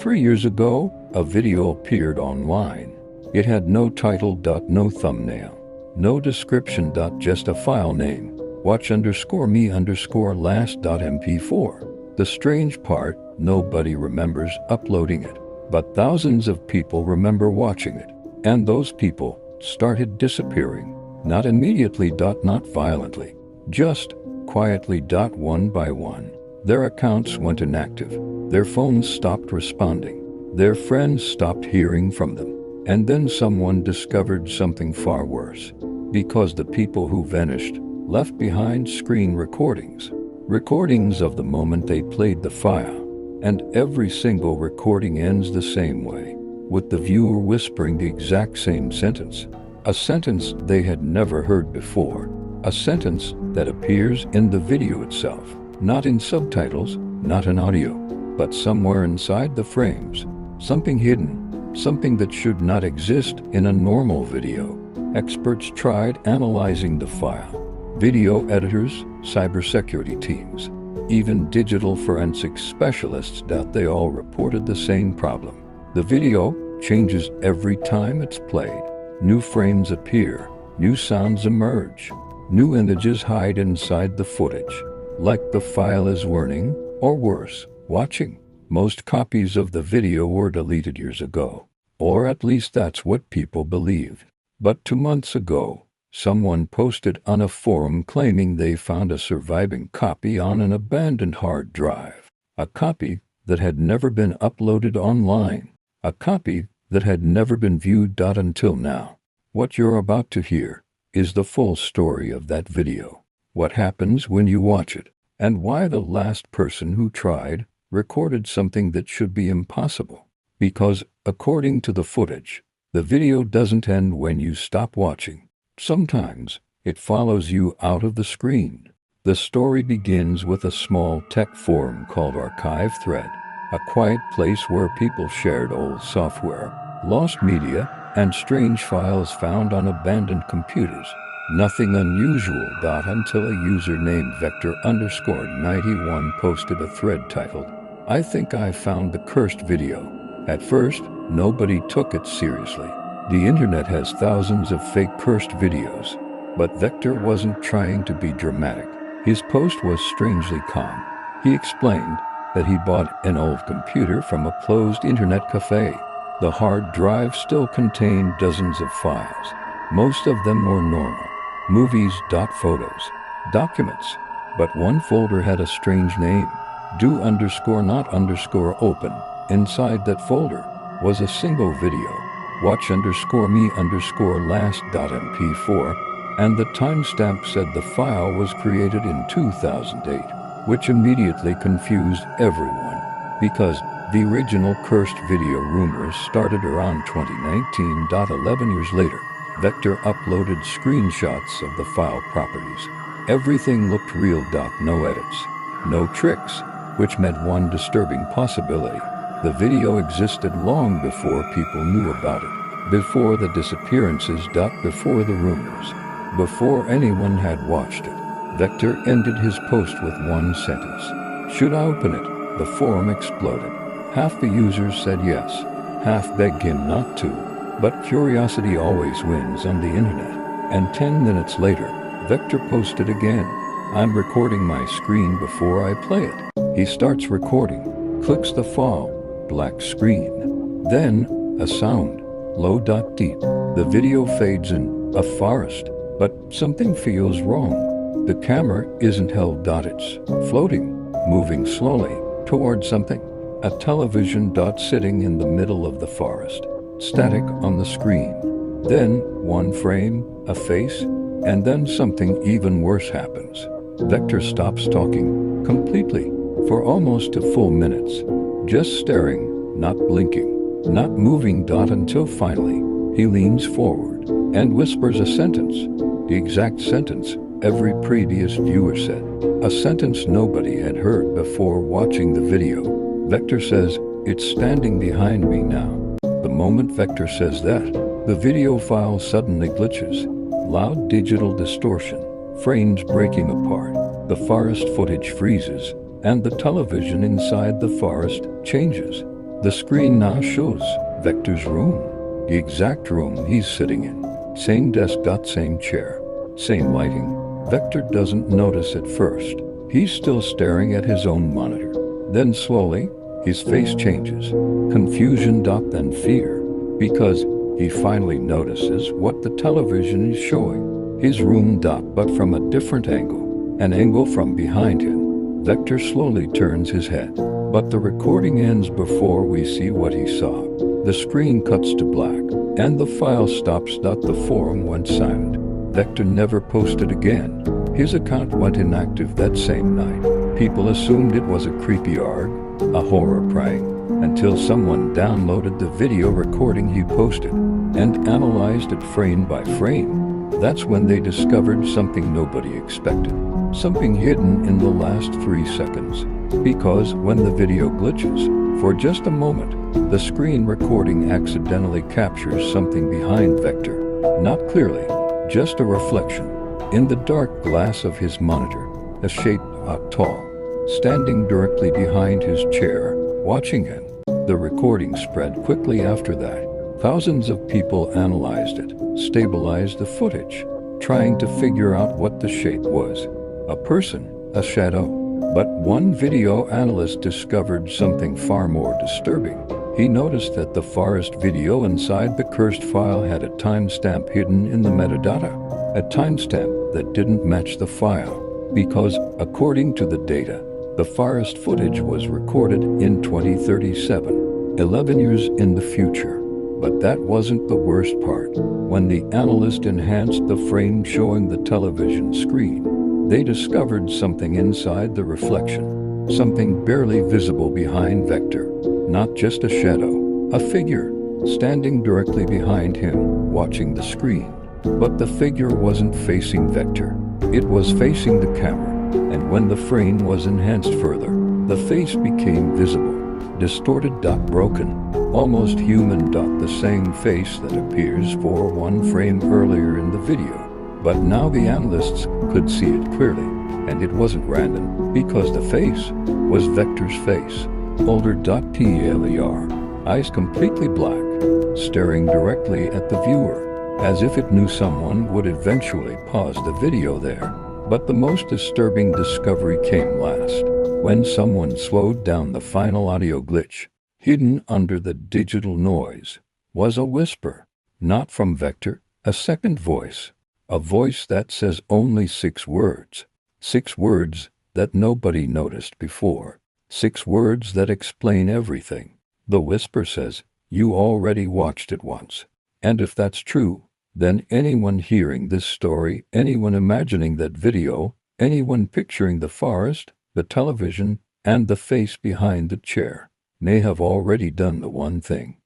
3 years ago, a video appeared online. It had no title, no thumbnail, no description, just a file name, watch_me_last.mp4. The strange part, nobody remembers uploading it, but thousands of people remember watching it, and those people started disappearing. Not immediately, not violently, just quietly, one by one. Their accounts went inactive, their phones stopped responding, their friends stopped hearing from them. And then someone discovered something far worse, because the people who vanished left behind screen recordings of the moment they played the file. And every single recording ends the same way, with the viewer whispering the exact same sentence. A sentence they had never heard before. A sentence that appears in the video itself, not in subtitles, not in audio, but somewhere inside the frames. Something hidden, something that should not exist in a normal video. Experts tried analyzing the file. Video editors, cybersecurity teams, even digital forensics specialists, they all reported the same problem. The video changes every time it's played. New frames appear, new sounds emerge, new images hide inside the footage, like the file is learning, or worse, watching. Most copies of the video were deleted years ago, or at least that's what people believed. But 2 months ago, someone posted on a forum claiming they found a surviving copy on an abandoned hard drive. A copy that had never been uploaded online. A copy that had never been viewed until now. What you're about to hear is the full story of that video. What happens when you watch it, and why the last person who tried recorded something that should be impossible. Because, according to the footage, the video doesn't end when you stop watching. Sometimes, it follows you out of the screen. The story begins with a small tech forum called Archive Thread, a quiet place where people shared old software, lost media, and strange files found on abandoned computers. Nothing unusual, until a user named Vector_91 posted a thread titled, "I think I found the cursed video." At first, nobody took it seriously. The internet has thousands of fake cursed videos. But Vector wasn't trying to be dramatic. His post was strangely calm. He explained that he bought an old computer from a closed internet cafe. The hard drive still contained dozens of files. Most of them were normal. Movies, photos, documents. But one folder had a strange name. Do_not_open. Inside that folder was a single video. Watch_me_last.mp4. And the timestamp said the file was created in 2008, which immediately confused everyone, because the original cursed video rumors started around 2019. 11 years later, Vector uploaded screenshots of the file properties. Everything looked real. No edits, no tricks, which meant one disturbing possibility. The video existed long before people knew about it, before the disappearances. Before the rumors. Before anyone had watched it. Vector ended his post with one sentence. "Should I open it?" The forum exploded. Half the users said yes, half begged him not to. But curiosity always wins on the internet. And 10 minutes later, Vector posted again. "I'm recording my screen before I play it." He starts recording, clicks the file, black screen. Then, a sound, low. Deep. The video fades in, a forest. But something feels wrong. The camera isn't held. It's floating, moving slowly, toward something. A television. Sitting in the middle of the forest. Static on the screen. Then, one frame, a face, and then something even worse happens. Vector stops talking, completely, for almost a full minute. Just staring, not blinking, not moving. Until finally, he leans forward and whispers a sentence. The exact sentence every previous viewer said. A sentence nobody had heard before watching the video. Vector says, "It's standing behind me now." The moment Vector says that, the video file suddenly glitches. Loud digital distortion, frames breaking apart, the forest footage freezes, and the television inside the forest changes. The screen now shows Vector's room, the exact room he's sitting in. Same desk, same chair, same lighting. Vector doesn't notice at first. He's still staring at his own monitor. Then slowly, his face changes. Confusion, then fear, because he finally notices what the television is showing. His room, but from a different angle, an angle from behind him. Vector slowly turns his head, but the recording ends before we see what he saw. The screen cuts to black, and the file stops. The forum went silent. Vector never posted again. His account went inactive that same night. People assumed it was a creepy ARG, a horror prank, until someone downloaded the video recording he posted and analyzed it frame by frame. That's when they discovered something nobody expected. Something hidden in the last 3 seconds. Because when the video glitches, for just a moment, the screen recording accidentally captures something behind Vector. Not clearly, just a reflection. In the dark glass of his monitor, a shape tall, standing directly behind his chair, watching him. The recording spread quickly after that. Thousands of people analyzed it, stabilized the footage, trying to figure out what the shape was. A person, a shadow. But one video analyst discovered something far more disturbing. He noticed that the forest video inside the cursed file had a timestamp hidden in the metadata. A timestamp that didn't match the file, because, according to the data, the forest footage was recorded in 2037, 11 years in the future. But that wasn't the worst part. When the analyst enhanced the frame showing the television screen, they discovered something inside the reflection, something barely visible behind Vector. Not just a shadow, a figure, standing directly behind him, watching the screen. But the figure wasn't facing Vector. It was facing the camera, and when the frame was enhanced further, the face became visible, distorted, broken, almost human. The same face that appears for one frame earlier in the video. But now the analysts could see it clearly, and it wasn't random, because the face was Vector's face. Older. TLER, eyes completely black, staring directly at the viewer, as if it knew someone would eventually pause the video there. But the most disturbing discovery came last, when someone slowed down. The final audio glitch, hidden under the digital noise, was a whisper, not from Vector, a second voice. A voice that says only 6 words. 6 words that nobody noticed before. 6 words that explain everything. The whisper says, "You already watched it once." And if that's true, then anyone hearing this story, anyone imagining that video, anyone picturing the forest, the television, and the face behind the chair, may have already done the one thing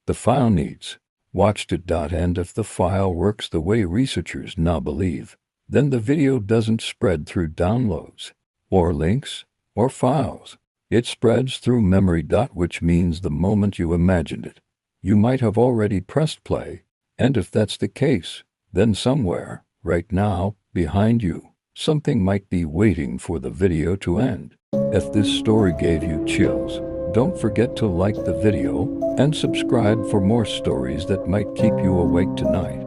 the file needs. Watched it. And if the file works the way researchers now believe, then the video doesn't spread through downloads, or links, or files. It spreads through memory. Which means the moment you imagined it, you might have already pressed play. And if that's the case, then somewhere, right now, behind you, something might be waiting for the video to end. If this story gave you chills, don't forget to like the video and subscribe for more stories that might keep you awake tonight.